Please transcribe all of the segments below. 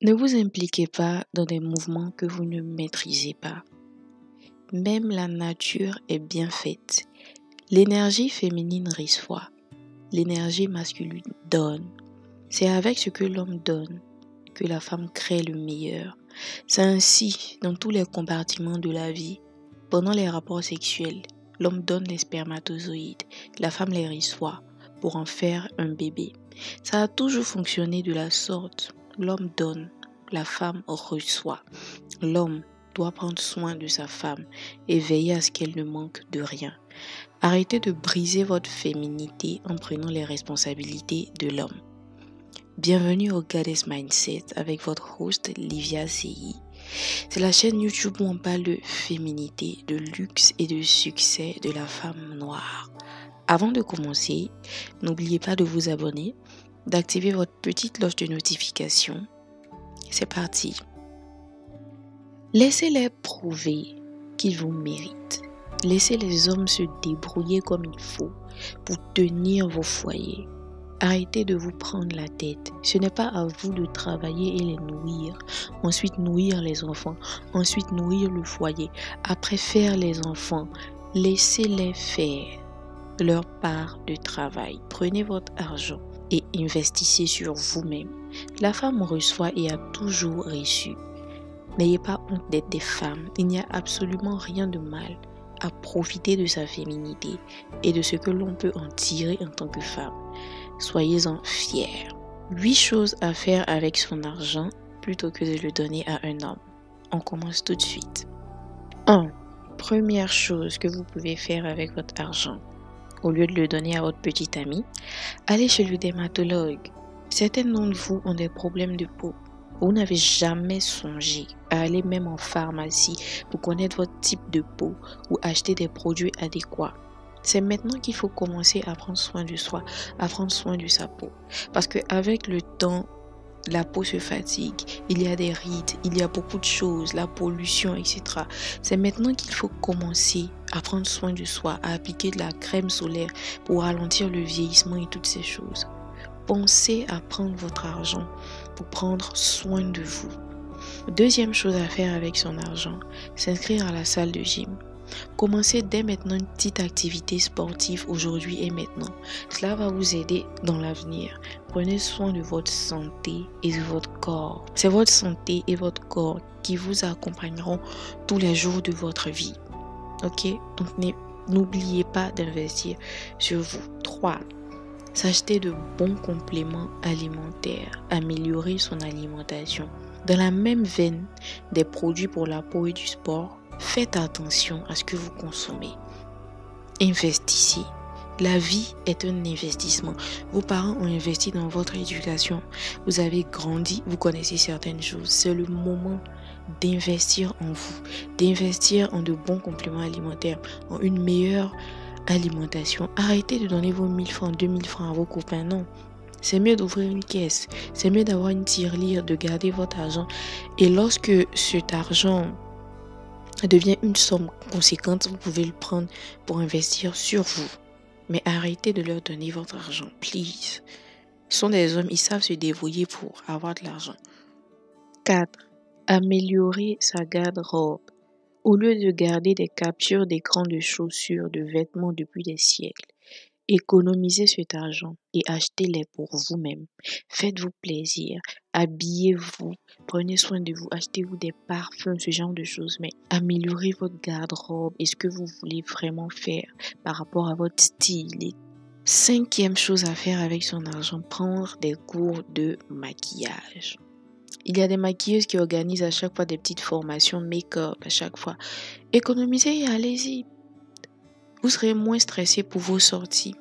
Ne vous impliquez pas dans des mouvements que vous ne maîtrisez pas. Même la nature est bien faite. L'énergie féminine reçoit, l'énergie masculine donne. C'est avec ce que l'homme donne que la femme crée le meilleur. C'est ainsi dans tous les compartiments de la vie. Pendant les rapports sexuels, l'homme donne les spermatozoïdes, la femme les reçoit pour en faire un bébé. Ça a toujours fonctionné de la sorte. L'homme donne, la femme reçoit. L'homme doit prendre soin de sa femme et veiller à ce qu'elle ne manque de rien. Arrêtez de briser votre féminité en prenant les responsabilités de l'homme. Bienvenue au Goddess Mindset avec votre host Livia CI. C'est la chaîne YouTube où on parle de féminité, de luxe et de succès de la femme noire. Avant de commencer, n'oubliez pas de vous abonner, d'activer votre petite cloche de notification. C'est parti. Laissez-les prouver qu'ils vous méritent. Laissez les hommes se débrouiller comme il faut pour tenir vos foyers. Arrêtez de vous prendre la tête. Ce n'est pas à vous de travailler et les nourrir. Ensuite nourrir les enfants. Ensuite nourrir le foyer. Après faire les enfants. Laissez-les faire leur part de travail. Prenez votre argent et investissez sur vous-même. La femme reçoit et a toujours reçu. N'ayez pas honte d'être des femmes. Il n'y a absolument rien de mal à profiter de sa féminité et de ce que l'on peut en tirer en tant que femme. Soyez-en fiers. 8 choses à faire avec son argent plutôt que de le donner à un homme. On commence tout de suite. 1. Première chose que vous pouvez faire avec votre argent. Au lieu de le donner à votre petit ami, allez chez le dermatologue. Certains d'entre vous ont des problèmes de peau. Vous n'avez jamais songé à aller même en pharmacie pour connaître votre type de peau ou acheter des produits adéquats. C'est maintenant qu'il faut commencer à prendre soin de soi, à prendre soin de sa peau. Parce qu'avec le temps, la peau se fatigue, il y a des rides, il y a beaucoup de choses, la pollution, etc. C'est maintenant qu'il faut commencer à prendre soin de soi, à appliquer de la crème solaire pour ralentir le vieillissement et toutes ces choses. Pensez à prendre votre argent pour prendre soin de vous. Deuxième chose à faire avec son argent, s'inscrire à la salle de gym. Commencez dès maintenant une petite activité sportive aujourd'hui et maintenant. Cela va vous aider dans l'avenir. Prenez soin de votre santé et de votre corps. C'est votre santé et votre corps qui vous accompagneront tous les jours de votre vie. Ok? Donc n'oubliez pas d'investir sur vous. 3. S'acheter de bons compléments alimentaires. Améliorer son alimentation. Dans la même veine des produits pour la peau et du sport, faites attention à ce que vous consommez. Investissez. La vie est un investissement. Vos parents ont investi dans votre éducation. Vous avez grandi, vous connaissez certaines choses. C'est le moment d'investir en vous, d'investir en de bons compléments alimentaires, en une meilleure alimentation. Arrêtez de donner vos 1000 francs, 2000 francs à vos copains. Non. C'est mieux d'ouvrir une caisse. C'est mieux d'avoir une tirelire, de garder votre argent. Et lorsque cet argent devient une somme conséquente, vous pouvez le prendre pour investir sur vous. Mais arrêtez de leur donner votre argent, please. Ce sont des hommes, ils savent se débrouiller pour avoir de l'argent. 4. Améliorer sa garde-robe. Au lieu de garder des captures d'écran de chaussures, de vêtements depuis des siècles, économisez cet argent et achetez-les pour vous-même. Faites-vous plaisir, habillez-vous, prenez soin de vous, achetez-vous des parfums, ce genre de choses, mais améliorez votre garde-robe et ce que vous voulez vraiment faire par rapport à votre style. 5e chose à faire avec son argent, prendre des cours de maquillage. Il y a des maquilleuses qui organisent à chaque fois des petites formations make-up à chaque fois. Économisez et allez-y. Vous serez moins stressé pour vos sorties.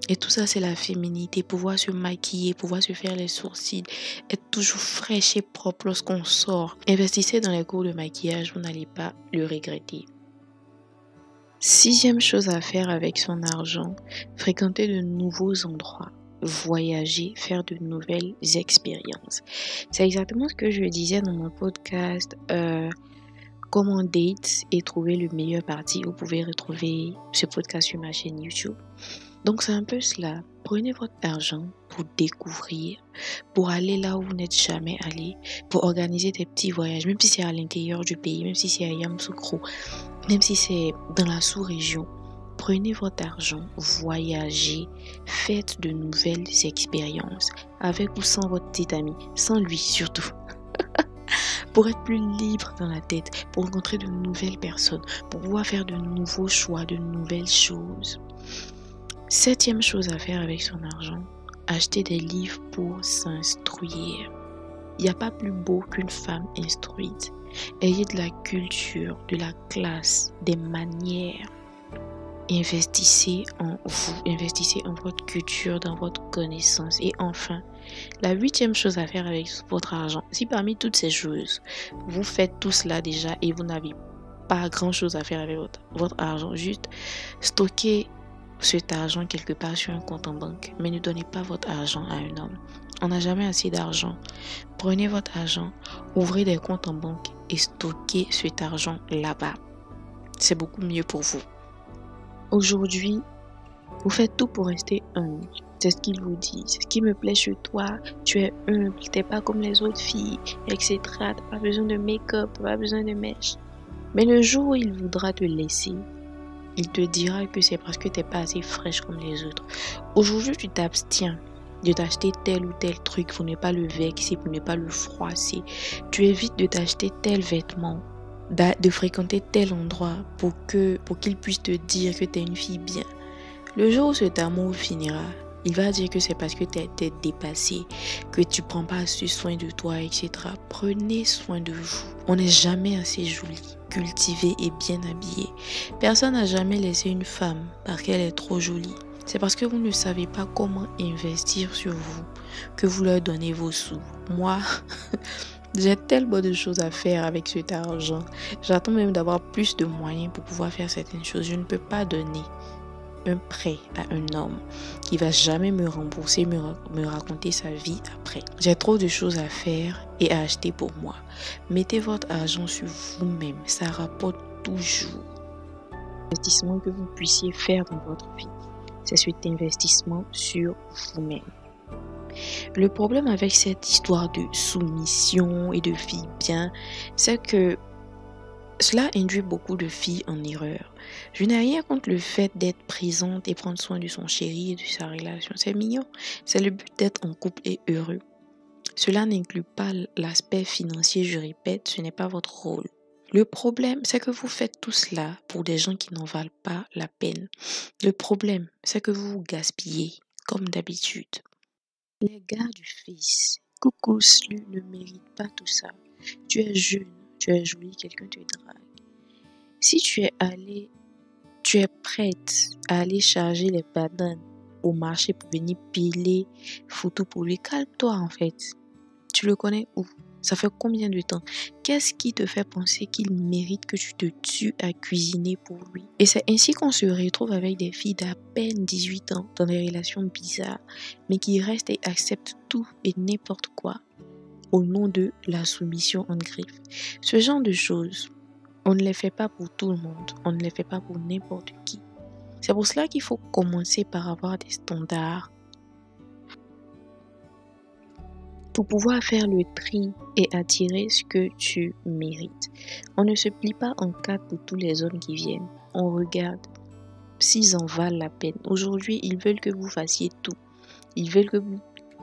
Et tout ça, c'est la féminité. Pouvoir se maquiller, pouvoir se faire les sourcils, être toujours fraîche et propre lorsqu'on sort. Investissez dans les cours de maquillage, vous n'allez pas le regretter. 6e chose à faire avec son argent, fréquenter de nouveaux endroits. Voyager, faire de nouvelles expériences. C'est exactement ce que je disais dans mon podcast Comment date et trouver le meilleur parti. Vous pouvez retrouver ce podcast sur ma chaîne YouTube. Donc c'est un peu cela. Prenez votre argent pour pour découvrir, pour aller là où vous n'êtes jamais allé, pour organiser des petits voyages, même si c'est à l'intérieur du pays, même si c'est à Yamoussoukro, même si c'est dans la sous-région. Prenez votre argent, voyagez, faites de nouvelles expériences, avec ou sans votre petit ami, sans lui surtout. Pour être plus libre dans la tête, pour rencontrer de nouvelles personnes, pour pouvoir faire de nouveaux choix, de nouvelles choses. 7e chose à faire avec son argent, acheter des livres pour s'instruire. Il n'y a pas plus beau qu'une femme instruite. Ayez de la culture, de la classe, des manières. Investissez en vous, investissez en votre culture, dans votre connaissance. Et enfin, la 8e chose à faire avec votre argent, si parmi toutes ces choses, vous faites tout cela déjà et vous n'avez pas grand chose à faire avec votre argent, juste stockez cet argent quelque part sur un compte en banque, mais ne donnez pas votre argent à un homme. On n'a jamais assez d'argent. Prenez votre argent, ouvrez des comptes en banque et stockez cet argent là-bas. C'est beaucoup mieux pour vous. Aujourd'hui, vous faites tout pour rester humble. C'est ce qu'ils vous disent. Ce qui me plaît chez toi, tu es humble, tu n'es pas comme les autres filles, etc. Tu n'as pas besoin de make-up, tu n'as pas besoin de mèches. Mais le jour où il voudra te laisser, il te dira que c'est parce que tu n'es pas assez fraîche comme les autres. Aujourd'hui, tu t'abstiens de t'acheter tel ou tel truc pour ne pas le vexer, pour ne pas le froisser. Tu évites de t'acheter tel vêtement, de fréquenter tel endroit pour qu'il puisse te dire que tu es une fille bien. Le jour où cet amour finira, il va dire que c'est parce que tu as été dépassé, que tu prends pas assez soin de toi, etc. Prenez soin de vous. On n'est jamais assez joli, cultivé et bien habillé. Personne n'a jamais laissé une femme parce qu'elle est trop jolie. C'est parce que vous ne savez pas comment investir sur vous que vous leur donnez vos sous. Moi, j'ai tellement de choses à faire avec cet argent. J'attends même d'avoir plus de moyens pour pouvoir faire certaines choses. Je ne peux pas donner un prêt à un homme qui va jamais me rembourser, me raconter sa vie après. J'ai trop de choses à faire et à acheter pour moi. Mettez votre argent sur vous-même. Ça rapporte toujours. L'investissement que vous puissiez faire dans votre vie, c'est cet investissement sur vous-même. Le problème avec cette histoire de soumission et de vie bien, c'est que cela induit beaucoup de filles en erreur. Je n'ai rien contre le fait d'être présente et prendre soin de son chéri et de sa relation. C'est mignon. C'est le but d'être en couple et heureux. Cela n'inclut pas l'aspect financier, je répète, ce n'est pas votre rôle. Le problème, c'est que vous faites tout cela pour des gens qui n'en valent pas la peine. Le problème, c'est que vous vous gaspillez, comme d'habitude. Les gars du fils, coucou, lui ne mérite pas tout ça. Tu es jeune, tu es jolie, quelqu'un te drague. Si tu es prête à aller charger les bananes au marché pour venir piler photo pour lui, calme-toi en fait. Tu le connais où? Ça fait combien de temps? Qu'est-ce qui te fait penser qu'il mérite que tu te tues à cuisiner pour lui? Et c'est ainsi qu'on se retrouve avec des filles d'à peine 18 ans dans des relations bizarres, mais qui restent et acceptent tout et n'importe quoi au nom de la soumission en griffe. Ce genre de choses, on ne les fait pas pour tout le monde, on ne les fait pas pour n'importe qui. C'est pour cela qu'il faut commencer par avoir des standards pour pouvoir faire le tri et attirer ce que tu mérites. On ne se plie pas en quatre pour tous les hommes qui viennent. On regarde s'ils en valent la peine. Aujourd'hui, ils veulent que vous fassiez tout. Ils veulent que vous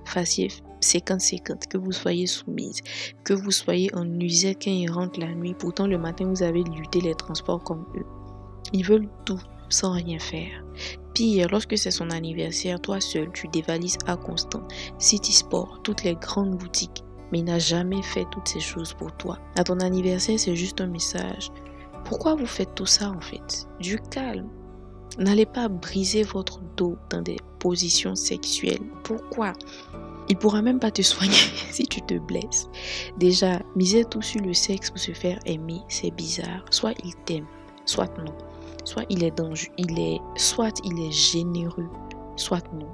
fassiez 50-50, que vous soyez soumise, que vous soyez en usette quand ils rentrent la nuit. Pourtant, le matin, vous avez lutté les transports comme eux. Ils veulent tout sans rien faire. Pire, lorsque c'est son anniversaire, toi seul, tu dévalises à constant City Sport, toutes les grandes boutiques, mais il n'a jamais fait toutes ces choses pour toi. À ton anniversaire, c'est juste un message. Pourquoi vous faites tout ça en fait? Du calme. N'allez pas briser votre dos dans des positions sexuelles. Pourquoi? Il pourra même pas te soigner si tu te blesses. Déjà, miser tout sur le sexe pour se faire aimer, c'est bizarre. Soit il t'aime, soit non. Soit il est dangereux, soit il est généreux, soit non.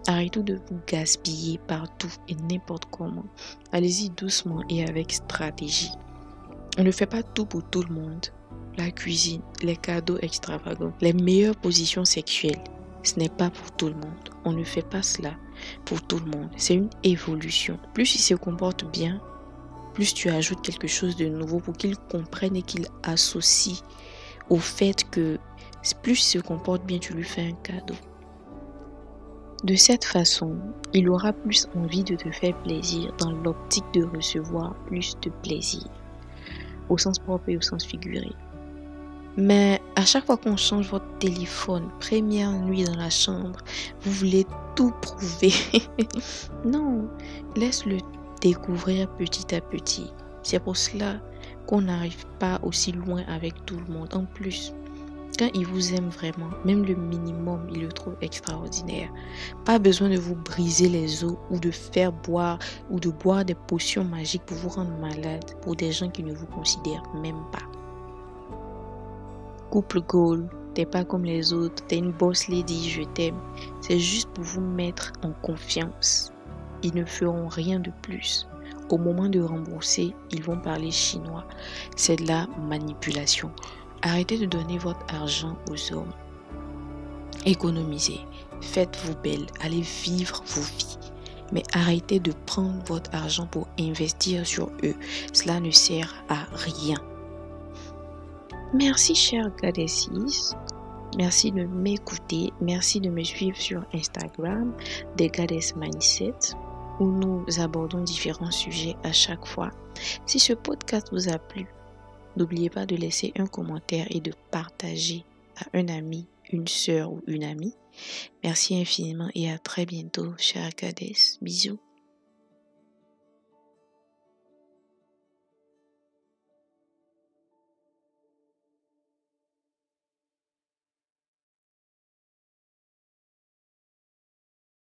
Arrêtez de vous gaspiller partout et n'importe comment. Allez-y doucement et avec stratégie. On ne fait pas tout pour tout le monde. La cuisine, les cadeaux extravagants, les meilleures positions sexuelles. Ce n'est pas pour tout le monde. On ne fait pas cela pour tout le monde. C'est une évolution. Plus il se comporte bien, plus tu ajoutes quelque chose de nouveau pour qu'il comprenne et qu'il associe au fait que plus il se comporte bien, tu lui fais un cadeau. De cette façon, il aura plus envie de te faire plaisir dans l'optique de recevoir plus de plaisir, au sens propre et au sens figuré. Mais à chaque fois qu'on change votre téléphone, première nuit dans la chambre, vous voulez tout prouver. Non, laisse-le découvrir petit à petit. C'est pour cela qu'on n'arrive pas aussi loin avec tout le monde. En plus, quand il vous aime vraiment, même le minimum, il le trouve extraordinaire. Pas besoin de vous briser les os ou de faire boire ou de boire des potions magiques pour vous rendre malade pour des gens qui ne vous considèrent même pas. Couple goal, t'es pas comme les autres, t'es une boss lady, je t'aime. C'est juste pour vous mettre en confiance. Ils ne feront rien de plus. Au moment de rembourser, ils vont parler chinois. C'est de la manipulation. Arrêtez de donner votre argent aux hommes. Économisez. Faites-vous belle. Allez vivre vos vies. Mais arrêtez de prendre votre argent pour investir sur eux. Cela ne sert à rien. Merci cher Gadessis. Merci de m'écouter. Merci de me suivre sur Instagram, The Goddess Mindset, où nous abordons différents sujets à chaque fois. Si ce podcast vous a plu, n'oubliez pas de laisser un commentaire et de partager à un ami, une sœur ou une amie. Merci infiniment et à très bientôt, chère Goddess. Bisous.